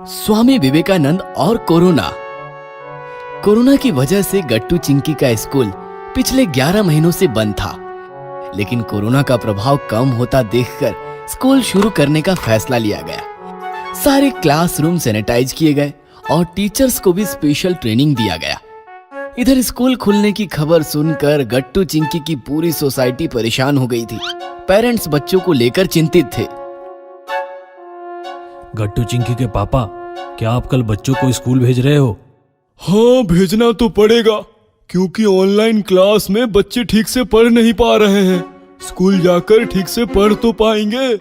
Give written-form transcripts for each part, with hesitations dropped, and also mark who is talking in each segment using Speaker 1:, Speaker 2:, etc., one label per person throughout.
Speaker 1: स्वामी विवेकानंद और corona. Corona की वजह से गट्टू चिंकी का स्कूल पिछले 11 महीनों से बंद था, लेकिन कोरोना का प्रभाव कम होता देखकर स्कूल शुरू करने का फैसला लिया गया। सारे क्लासरूम सैनिटाइज किए गए और टीचर्स को भी स्पेशल ट्रेनिंग दिया गया। इधर स्कूल खुलने की खबर सुनकर गट्टू चिंकी की पूरी सोसाइटी परेशान हो गई थी। पेरेंट्स बच्चों को लेकर चिंतित थे।
Speaker 2: गट्टू चिंकी के पापा, क्या आप कल बच्चों को स्कूल भेज रहे हो?
Speaker 3: हाँ, भेजना तो पड़ेगा क्योंकि ऑनलाइन क्लास में बच्चे ठीक से पढ़ नहीं पा रहे हैं। स्कूल जाकर ठीक से पढ़ तो पाएंगे।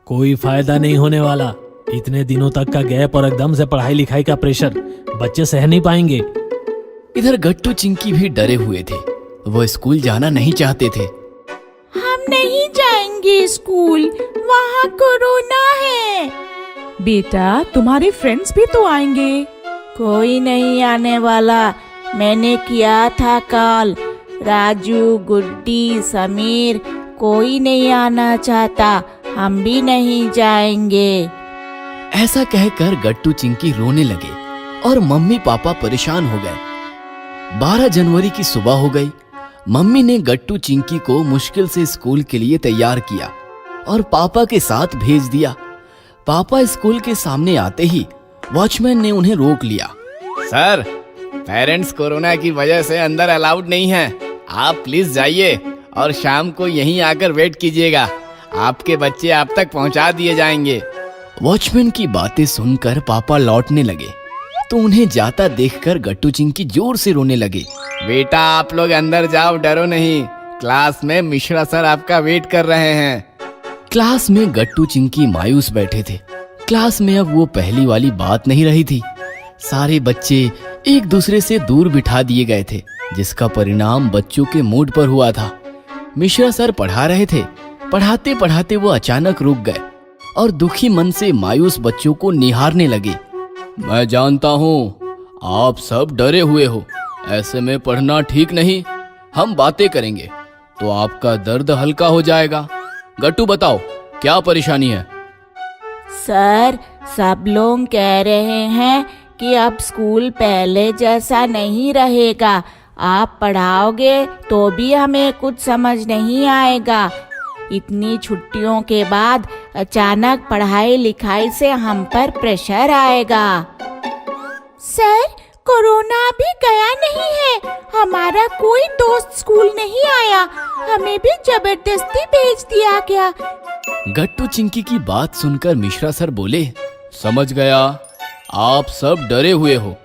Speaker 2: कोई फायदा नहीं होने वाला। इतने दिनों तक का गैप और एकदम से पढ़ाई लिखाई का प्रेशर बच्चे सह नहीं पाएंगे।
Speaker 1: इधर गट्टू चिंकी भी डरे हुए थे। वो स्कूल जाना नहीं चाहते थे।
Speaker 4: हम नहीं जाएंगे स्कूल, वहाँ कोरोना है।
Speaker 5: बेटा, तुम्हारे फ्रेंड्स भी तो आएंगे।
Speaker 4: कोई नहीं आने वाला। मैंने किया था कॉल। राजू, गुड्डी, समीर, कोई नहीं आना चाहता। हम भी नहीं जाएंगे।
Speaker 1: ऐसा कहकर गट्टू चिंकी रोने लगे और मम्मी पापा परेशान हो गए। 12 जनवरी की सुबह हो गई। मम्मी ने गट्टू चिंकी को मुश्किल से स्कूल के लिए तैयार किया और पापा के साथ भेज दिया। पापा स्कूल के सामने आते ही वॉचमैन ने उन्हें रोक लिया।
Speaker 6: सर, पेरेंट्स कोरोना की वजह से अंदर अलाउड नहीं है। आप प्लीज जाइए और शाम को यहीं आकर वेट कीजिएगा। आपके बच्चे आप तक पहुंचा दिए जाएंगे।
Speaker 1: वॉचमैन की बातें सुनकर पापा लौटने लगे तो उन्हें जाता देखकर गट्टू चिंकी जोर से रोने लगे।
Speaker 6: बेटा, आप लोग अंदर जाओ, डरो नहीं। क्लास में मिश्रा सर आपका वेट कर रहे हैं।
Speaker 1: क्लास में गट्टू चिंकी मायूस बैठे थे। क्लास में अब वो पहली वाली बात नहीं रही थी। सारे बच्चे एक दूसरे से दूर बिठा दिए गए थे, जिसका परिणाम बच्चों के मूड पर हुआ था। मिश्रा सर पढ़ा रहे थे। पढ़ाते पढ़ाते वो अचानक रुक गए और दुखी मन से मायूस बच्चों को निहारने लगे।
Speaker 3: मैं जानता हूँ आप सब डरे हुए हो। ऐसे में पढ़ना ठीक नहीं। हम बातें करेंगे तो आपका दर्द हल्का हो जाएगा। गट्टू, बताओ क्या परेशानी है?
Speaker 4: सर, सब लोग कह रहे हैं कि अब स्कूल पहले जैसा नहीं रहेगा। आप पढ़ाओगे तो भी हमें कुछ समझ नहीं आएगा। इतनी छुट्टियों के बाद अचानक पढ़ाई लिखाई से हम पर प्रेशर आएगा। सर, कोरोना भी गया नहीं है। हमारा कोई दोस्त स्कूल नहीं आया। हमें भी जबरदस्ती भेज दिया गया।
Speaker 1: गट्टू चिंकी की बात सुनकर मिश्रा सर बोले,
Speaker 3: समझ गया, आप सब डरे हुए हो।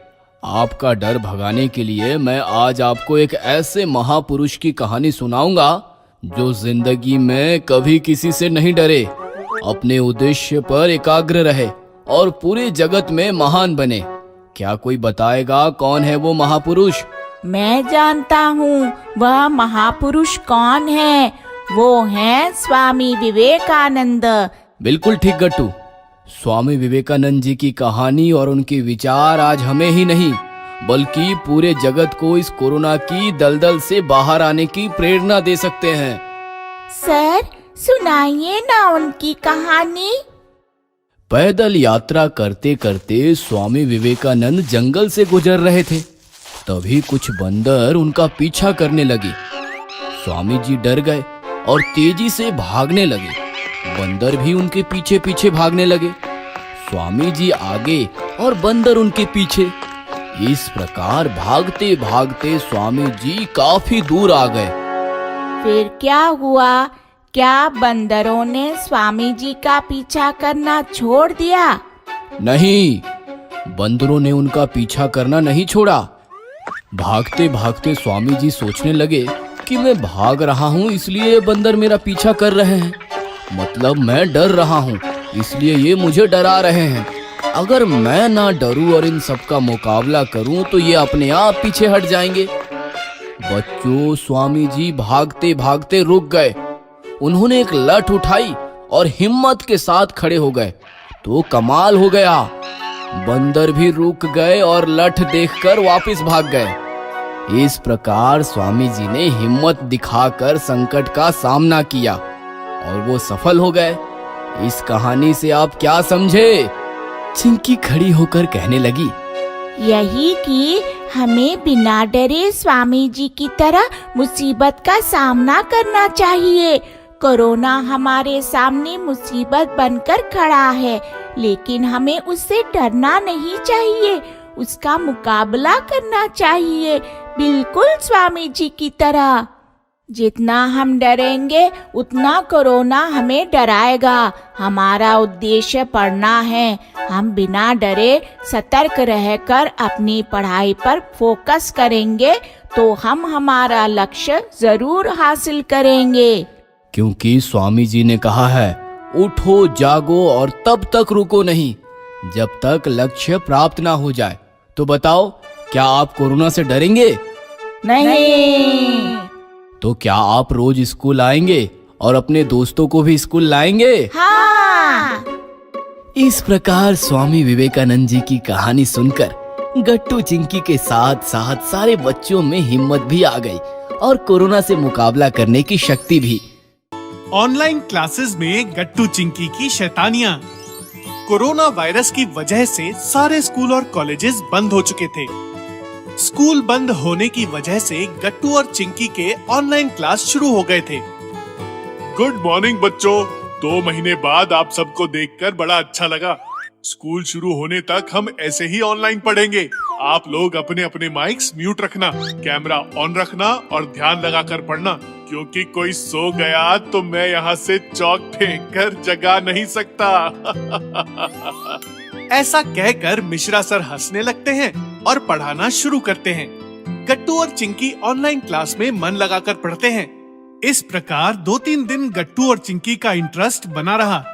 Speaker 3: आपका डर भगाने के लिए मैं आज आपको एक ऐसे महापुरुष की कहानी सुनाऊंगा जो जिंदगी में कभी किसी से नहीं डरे, अपने उद्देश्य पर एकाग्र रहे और पूरे जगत में महान बने। क्या कोई बताएगा कौन है वो महापुरुष?
Speaker 4: मैं जानता हूँ वह महापुरुष कौन है। वो हैं स्वामी विवेकानंद।
Speaker 3: बिल्कुल ठीक गट्टू। स्वामी विवेकानंद जी की कहानी और उनके विचार आज हमें ही नहीं बल्कि पूरे जगत को इस कोरोना की दलदल से बाहर आने की प्रेरणा दे सकते हैं।
Speaker 4: सर, सुनाइए ना उनकी कहानी।
Speaker 1: पैदल यात्रा करते करते स्वामी विवेकानंद जंगल से गुजर रहे थे। तभी कुछ बंदर उनका पीछा करने लगे। स्वामी जी डर गए और तेजी से भागने लगे। बंदर भी उनके पीछे पीछे भागने लगे। स्वामी जी आगे और बंदर उनके पीछे। इस प्रकार भागते भागते स्वामी जी काफी दूर आ गए।
Speaker 4: फिर क्या हुआ? क्या बंदरों ने स्वामी जी का पीछा करना छोड़ दिया?
Speaker 1: नहीं, बंदरों ने उनका पीछा करना नहीं छोड़ा। भागते भागते स्वामी जी सोचने लगे कि मैं भाग रहा हूँ इसलिए ये बंदर मेरा पीछा कर रहे हैं। मतलब मैं डर रहा हूँ इसलिए ये मुझे डरा रहे हैं। अगर मैं ना डरूं और इन सब का मुकाबला करूं तो ये अपने आप पीछे हट जाएंगे। बच्चों, स्वामी जी भागते भागते रुक गए। उन्होंने एक लठ उठाई और हिम्मत के साथ खड़े हो गए तो कमाल हो गया। बंदर भी रुक गए और लठ देखकर वापस भाग गए। इस प्रकार स्वामी जी ने हिम्मत दिखाकर संकट का सामना किया और वो सफल हो गए। इस कहानी से आप क्या समझे?
Speaker 3: चिंकी खड़ी होकर कहने लगी,
Speaker 4: यही कि हमें बिना डरे स्वामी जी की तरह मुसीबत का सामना करना चाहिए। कोरोना हमारे सामने मुसीबत बनकर खड़ा है, लेकिन हमें उससे डरना नहीं चाहिए, उसका मुकाबला करना चाहिए, बिल्कुल स्वामी जी की तरह। जितना हम डरेंगे उतना कोरोना हमें डराएगा। हमारा उद्देश्य पढ़ना है। हम बिना डरे सतर्क रहकर अपनी पढ़ाई पर फोकस करेंगे तो हम हमारा लक्ष्य जरूर हासिल करेंगे।
Speaker 3: क्योंकि स्वामी जी ने कहा है, उठो जागो और तब तक रुको नहीं जब तक लक्ष्य प्राप्त ना हो जाए। तो बताओ, क्या आप कोरोना से डरेंगे?
Speaker 4: नहीं।
Speaker 3: तो क्या आप रोज स्कूल आएंगे और अपने दोस्तों को भी स्कूल लाएंगे?
Speaker 4: हाँ।
Speaker 3: इस प्रकार स्वामी विवेकानंद जी की कहानी सुनकर गट्टू चिंकी के साथ साथ सारे बच्चों में हिम्मत भी आ गई और कोरोना से मुकाबला करने की शक्ति भी।
Speaker 7: ऑनलाइन क्लासेस में गट्टू चिंकी की शैतानियां। कोरोना वायरस की वजह से सारे स्कूल और कॉलेजेस बंद हो चुके थे। स्कूल बंद होने की वजह से गट्टू और चिंकी के ऑनलाइन क्लास शुरू हो गए थे।
Speaker 8: गुड मॉर्निंग बच्चों, 2 महीने बाद आप सबको देखकर बड़ा अच्छा लगा। स्कूल शुरू होने तक हम ऐसे ही ऑनलाइन पढ़ेंगे। आप लोग अपने अपने माइक्स म्यूट रखना, कैमरा ऑन रखना और ध्यान लगाकर पढ़ना, क्योंकि कोई सो गया तो मैं यहाँ से चौक फेंक कर जगा नहीं सकता।
Speaker 7: ऐसा कहकर मिश्रा सर हंसने लगते हैं और पढ़ाना शुरू करते हैं। गट्टू और चिंकी ऑनलाइन क्लास में मन लगाकर पढ़ते हैं। इस प्रकार 2-3 दिन गट्टू और चिंकी का इंटरेस्ट बना रहा,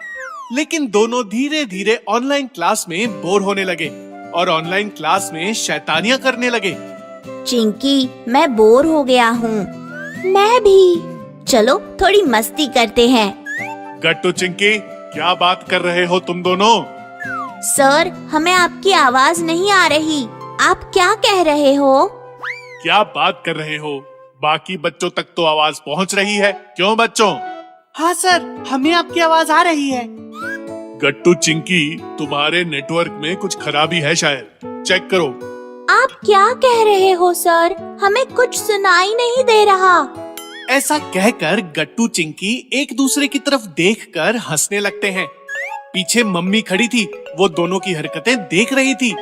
Speaker 7: लेकिन दोनों धीरे धीरे ऑनलाइन क्लास में बोर होने लगे और ऑनलाइन क्लास में शैतानियां करने लगे।
Speaker 9: चिंकी, मैं बोर हो गया हूँ। मैं भी। चलो थोड़ी मस्ती करते हैं।
Speaker 8: गट्टू चिंकी, क्या बात कर रहे हो तुम दोनों?
Speaker 9: सर, हमें आपकी आवाज नहीं आ रही। आप क्या कह रहे हो?
Speaker 8: क्या बात कर रहे हो? बाकी बच्चों तक तो आवाज पहुंच रही है। क्यों बच्चों?
Speaker 7: हाँ सर, हमें आपकी आवाज आ रही है।
Speaker 8: गट्टू चिंकी, तुम्हारे नेटवर्क में कुछ खराबी है शायद, चेक करो।
Speaker 9: आप क्या कह रहे हो सर? हमें कुछ सुनाई नहीं दे रहा।
Speaker 7: ऐसा कहकर गट्टू चिंकी एक दूसरे की तरफ देखकर हंसने लगते हैं। पीछे मम्मी खड़ी थी, वो दोनों की हरकतें देख रही थी।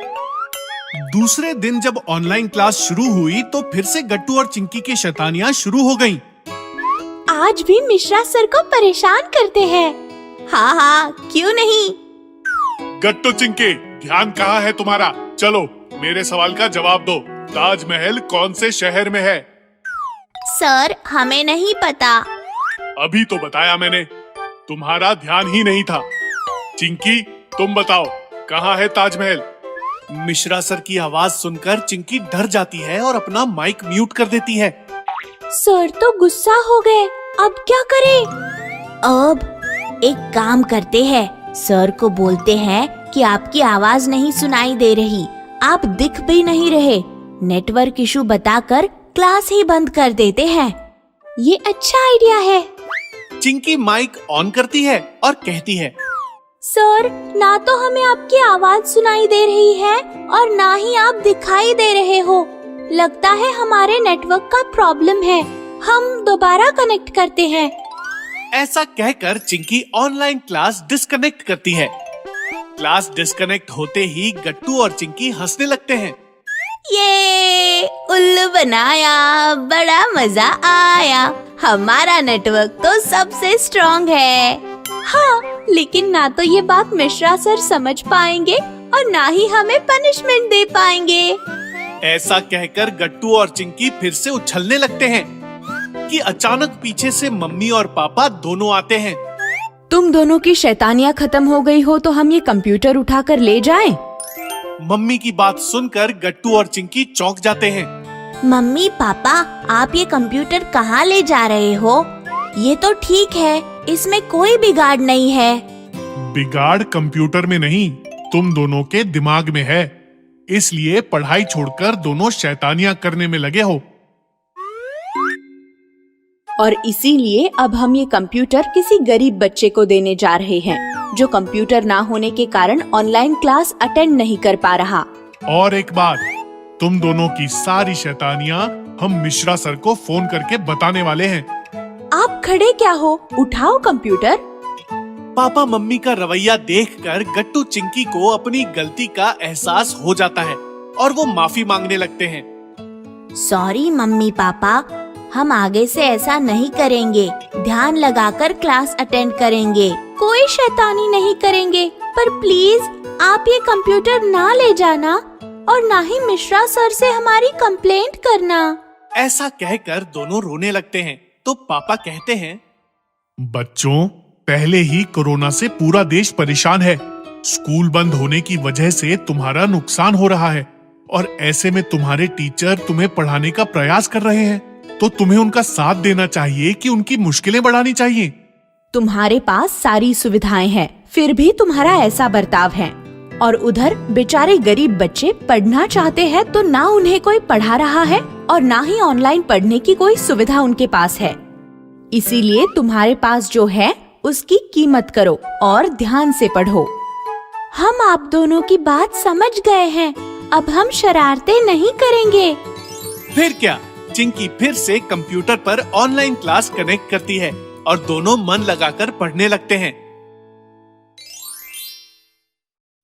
Speaker 7: दूसरे दिन जब ऑनलाइन क्लास शुरू हुई तो फिर से गट्टू और चिंकी की शैतानियां शुरू हो गईं।
Speaker 9: आज भी मिश्रा सर को परेशान करते हैं। हाँ हाँ, क्यों नहीं।
Speaker 8: गट्टू चिंकी, ध्यान कहाँ है तुम्हारा? चलो मेरे सवाल का जवाब दो। ताजमहल कौन से शहर में है?
Speaker 9: सर, हमें नहीं पता।
Speaker 8: अभी तो बताया मैंने, तुम्हारा ध्यान ही नहीं था। चिंकी, तुम बताओ, कहाँ है ताजमहल?
Speaker 7: मिश्रा सर की आवाज सुनकर चिंकी डर जाती है और अपना माइक म्यूट कर देती है।
Speaker 9: सर तो गुस्सा हो गए, अब क्या करें? अब एक काम करते हैं, सर को बोलते हैं कि आपकी आवाज नहीं सुनाई दे रही, आप दिख भी नहीं रहे। नेटवर्क इशू बताकर क्लास ही बंद कर देते हैं। ये अच्छा आइडिया है।
Speaker 7: चिंकी माइक ऑन करती है और कहती है,
Speaker 9: सर, ना तो हमें आपकी आवाज सुनाई दे रही है और ना ही आप दिखाई दे रहे हो। लगता है हमारे नेटवर्क का प्रॉब्लम है। हम दोबारा कनेक्ट करते हैं।
Speaker 7: ऐसा कहकर चिंकी ऑनलाइन क्लास डिस्कनेक्ट करती है। क्लास डिस्कनेक्ट होते ही गट्टू और चिंकी हंसने लगते हैं।
Speaker 9: ये उल्लू बनाया, बड़ा मजा आया। हमारा नेटवर्क तो सबसे स्ट्रॉन्ग है। हाँ, लेकिन ना तो ये बात मिश्रा सर समझ पाएंगे और ना ही हमें पनिशमेंट दे पाएंगे।
Speaker 7: ऐसा कहकर गट्टू और चिंकी फिर से उछलने लगते हैं कि अचानक पीछे से मम्मी और पापा दोनों आते हैं।
Speaker 5: तुम दोनों की शैतानियाँ खत्म हो गई हो तो हम ये कंप्यूटर उठाकर ले जाएं?
Speaker 7: मम्मी की बात सुनकर गट्टू और चिंकी चौंक जाते हैं।
Speaker 9: मम्मी पापा, आप ये कंप्यूटर कहाँ ले जा रहे हो? ये तो ठीक है, इसमें कोई बिगाड़ नहीं है।
Speaker 8: बिगाड़ कंप्यूटर में नहीं, तुम दोनों के दिमाग में है। इसलिए पढ़ाई छोड़कर दोनों शैतानियां करने में लगे हो।
Speaker 5: और इसीलिए अब हम ये कंप्यूटर किसी गरीब बच्चे को देने जा रहे हैं जो कंप्यूटर ना होने के कारण ऑनलाइन क्लास अटेंड नहीं कर पा रहा।
Speaker 8: और एक बात, तुम दोनों की सारी शैतानियाँ हम मिश्रा सर को फोन करके बताने वाले हैं।
Speaker 5: आप खड़े क्या हो, उठाओ कंप्यूटर।
Speaker 7: पापा मम्मी का रवैया देखकर गट्टू चिंकी को अपनी गलती का एहसास हो जाता है और वो माफी मांगने लगते हैं।
Speaker 9: सॉरी मम्मी पापा, हम आगे से ऐसा नहीं करेंगे। ध्यान लगाकर क्लास अटेंड करेंगे, कोई शैतानी नहीं करेंगे। पर प्लीज आप ये कंप्यूटर ना ले जाना और ना ही मिश्रा सर से हमारी कंप्लेंट करना।
Speaker 7: ऐसा कहकर दोनों रोने लगते हैं तो पापा कहते हैं,
Speaker 8: बच्चों, पहले ही कोरोना से पूरा देश परेशान है। स्कूल बंद होने की वजह से तुम्हारा नुकसान हो रहा है और ऐसे में तुम्हारे टीचर तुम्हें पढ़ाने का प्रयास कर रहे हैं, तो तुम्हें उनका साथ देना चाहिए कि उनकी मुश्किलें बढ़ानी चाहिए।
Speaker 5: तुम्हारे पास सारी सुविधाएं हैं, फिर भी तुम्हारा ऐसा बर्ताव है। और उधर बेचारे गरीब बच्चे पढ़ना चाहते हैं तो ना उन्हें कोई पढ़ा रहा है और ना ही ऑनलाइन पढ़ने की कोई सुविधा उनके पास है। इसीलिए तुम्हारे पास जो है उसकी कीमत करो और ध्यान से पढ़ो।
Speaker 9: हम आप दोनों की बात समझ गए हैं, अब हम शरारतें नहीं करेंगे।
Speaker 7: फिर क्या, चिंकी फिर से कंप्यूटर पर ऑनलाइन क्लास कनेक्ट करती है और दोनों मन लगाकर पढ़ने लगते हैं।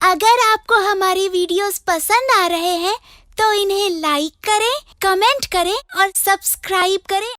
Speaker 9: अगर आपको हमारी वीडियोस पसंद आ रहे हैं तो इन्हें लाइक करें, कमेंट करें और सब्सक्राइब करें